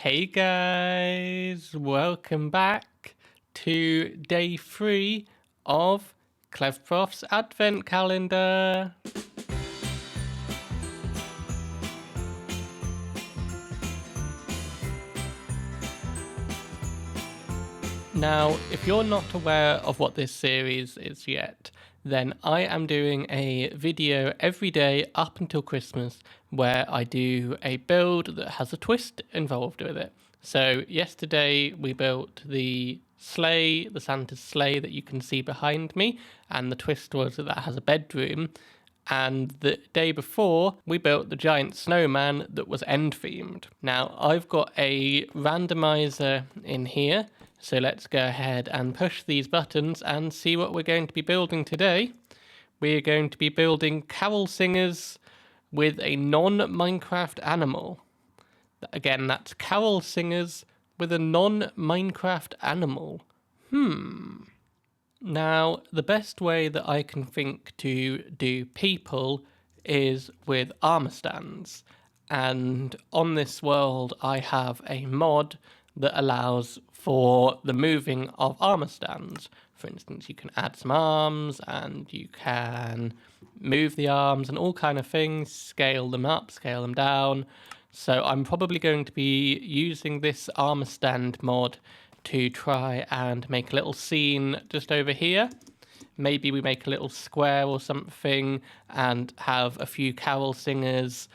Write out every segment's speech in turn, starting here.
Hey guys, welcome back to day 3 of Clevprof's Advent Calendar. Now, if you're not aware of what this series is yet, then I am doing a video every day up until Christmas where I do a build that has a twist involved with it. So yesterday we built the sleigh, the Santa's sleigh that you can see behind me, and the twist was that has a bedroom. And the day before, we built the giant snowman that was end themed. Now, I've got a randomizer in here, so let's go ahead and push these buttons and see what we're going to be building today. We're going to be building carol singers with a non-Minecraft animal. Again, that's carol singers with a non-Minecraft animal. Now, the best way that I can think to do people is with armor stands. And on this world, I have a mod that allows for the moving of armor stands. For instance, you can add some arms and you can move the arms and all kind of things, scale them up, scale them down. So I'm probably going to be using this armor stand mod to try and make a little scene just over here. Maybe we make a little square or something and have a few carol singers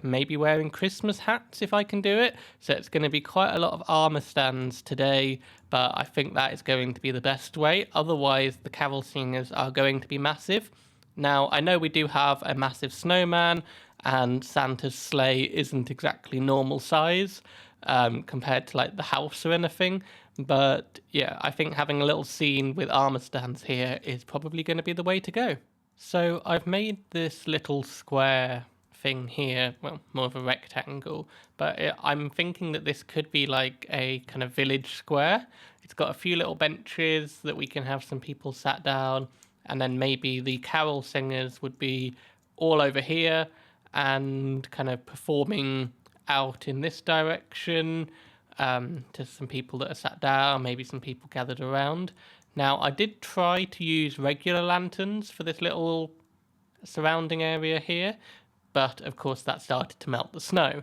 maybe wearing Christmas hats if I can do it. So it's going to be quite a lot of armor stands today, but I think that is going to be the best way. Otherwise, the carol singers are going to be massive. Now, I know we do have a massive snowman, and Santa's sleigh isn't exactly normal size compared to like the house or anything. But yeah, I think having a little scene with armor stands here is probably going to be the way to go. So I've made this little square thing here, well, more of a rectangle, but I'm thinking that this could be like a kind of village square. It's got a few little benches that we can have some people sat down, and then maybe the carol singers would be all over here and kind of performing out in this direction to some people that are sat down, maybe some people gathered around. Now, I did try to use regular lanterns for this little surrounding area here, but of course that started to melt the snow.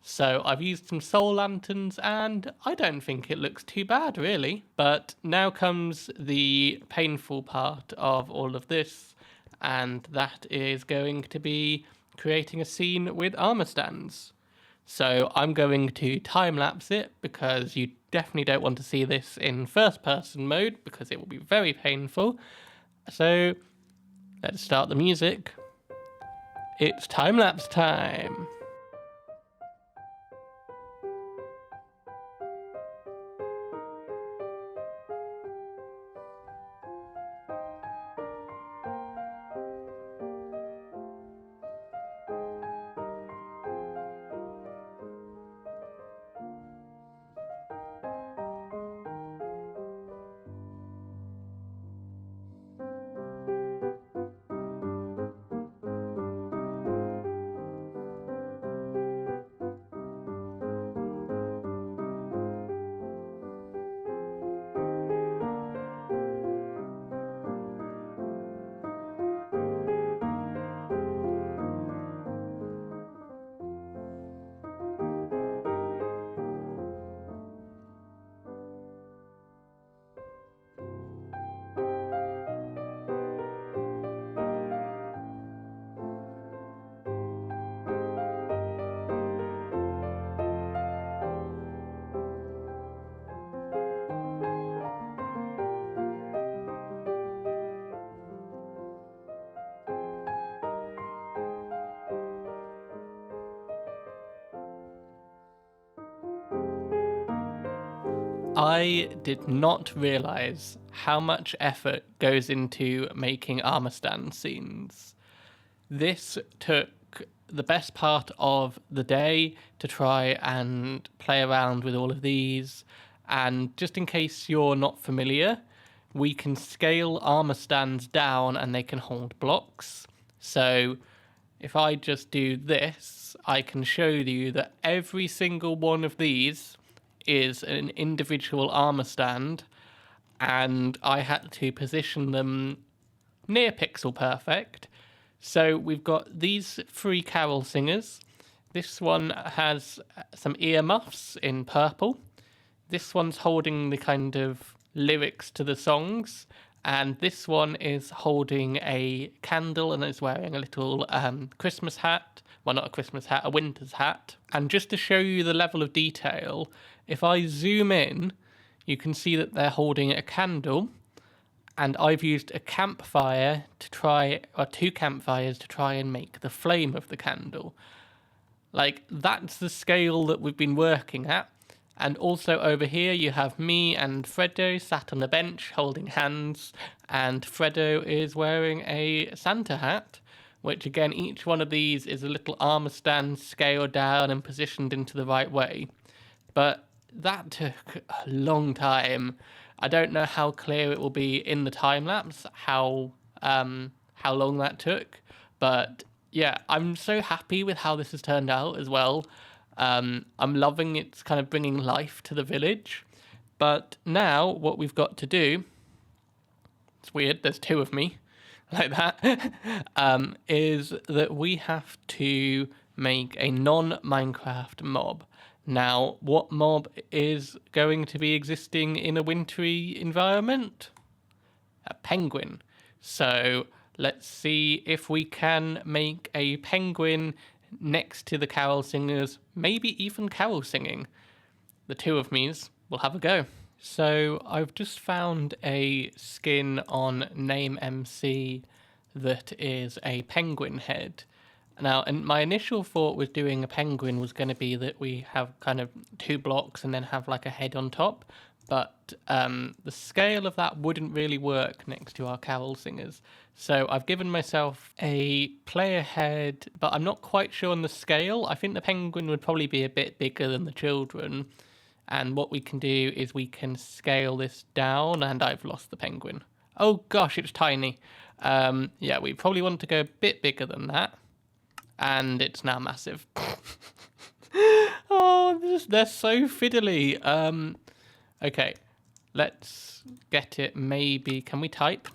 So I've used some soul lanterns and I don't think it looks too bad really. But now comes the painful part of all of this, and that is going to be creating a scene with armor stands. So I'm going to time-lapse it because you definitely don't want to see this in first-person mode because it will be very painful. So let's start the music. It's time-lapse time. I did not realise how much effort goes into making armor stand scenes. This took the best part of the day to try and play around with all of these, and just in case you're not familiar, we can scale armor stands down and they can hold blocks. So if I just do this, I can show you that every single one of these is an individual armor stand, and I had to position them near pixel perfect. So we've got these 3 carol singers. This one has some earmuffs in purple. This one's holding the kind of lyrics to the songs, and this one is holding a candle and is wearing a little Christmas hat. Well, not a Christmas hat, a winter's hat. And just to show you the level of detail, if I zoom in, you can see that they're holding a candle, and I've used a campfire to try, or 2 campfires to try and make the flame of the candle. Like, that's the scale that we've been working at. And also over here you have me and Fredo sat on a bench holding hands, and Fredo is wearing a Santa hat, which again, each one of these is a little armor stand scaled down and positioned into the right way. But that took a long time. I don't know how clear it will be in the time lapse, how long that took, but yeah, I'm so happy with how this has turned out as well. I'm loving it's kind of bringing life to the village. But now what we've got to do, it's weird, there's 2 of me like that, is that we have to make a non-Minecraft mob. Now, what mob is going to be existing in a wintry environment? A penguin. So let's see if we can make a penguin next to the carol singers, maybe even carol singing. The 2 of me's will have a go. So I've just found a skin on NameMC that is a penguin head. Now, and my initial thought with doing a penguin was going to be that we have kind of 2 blocks and then have like a head on top, but the scale of that wouldn't really work next to our carol singers. So I've given myself a player head, but I'm not quite sure on the scale. I think the penguin would probably be a bit bigger than the children. And what we can do is we can scale this down, and I've lost the penguin. Oh gosh, it's tiny. Yeah, we probably want to go a bit bigger than that. And it's now massive. Oh, they're so fiddly. Okay, let's get it maybe... Can we type?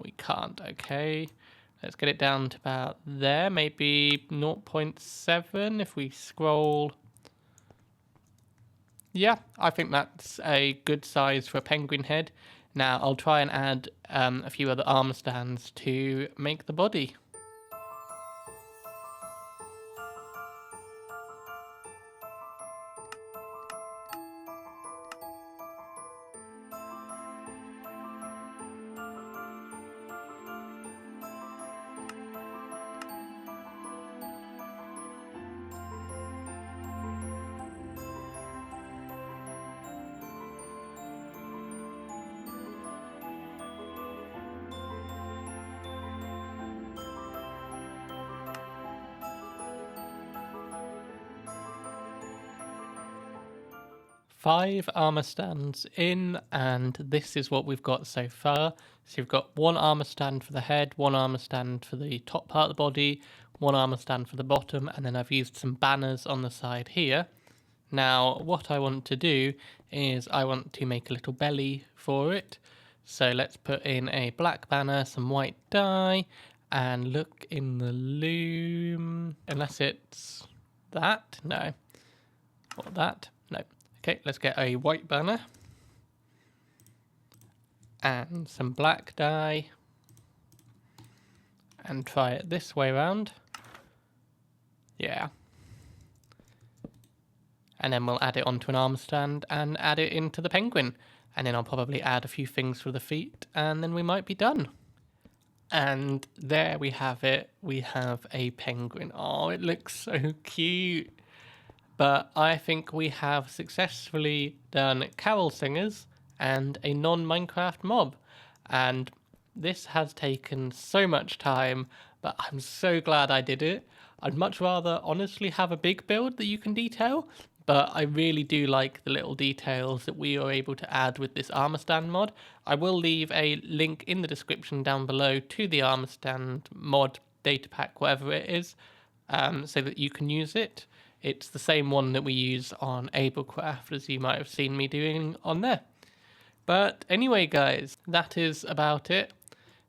We can't, okay. Let's get it down to about there, maybe 0.7 if we scroll. Yeah, I think that's a good size for a penguin head. Now, I'll try and add a few other armor stands to make the body. Five armor stands in, and this is what we've got so far. So you've got 1 armor stand for the head, 1 armor stand for the top part of the body, 1 armor stand for the bottom, and then I've used some banners on the side here. Now, what I want to do is I want to make a little belly for it. So let's put in a black banner, some white dye, and look in the loom. Unless it's that? No. Or that? No. Okay, let's get a white banner and some black dye and try it this way around. Yeah. And then we'll add it onto an arm stand and add it into the penguin. And then I'll probably add a few things for the feet, and then we might be done. And there we have it. We have a penguin. Oh, it looks so cute. But I think we have successfully done carol singers and a non-Minecraft mob. And this has taken so much time, but I'm so glad I did it. I'd much rather honestly have a big build that you can detail, but I really do like the little details that we are able to add with this armor stand mod. I will leave a link in the description down below to the armor stand mod data pack, whatever it is, so that you can use it. It's the same one that we use on Ablecraft, as you might have seen me doing on there. But anyway, guys, that is about it.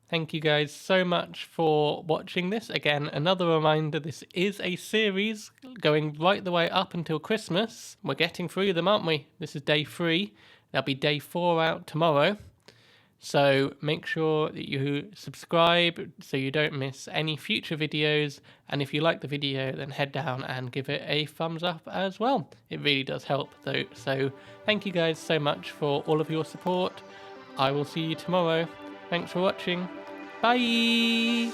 Thank you guys so much for watching this. Again, another reminder, this is a series going right the way up until Christmas. We're getting through them, aren't we? This is day 3. There'll be day 4 out tomorrow. So make sure that you subscribe so you don't miss any future videos. And if you like the video, then head down and give it a thumbs up as well. It really does help though. So thank you guys so much for all of your support. I will see you tomorrow. Thanks for watching. Bye!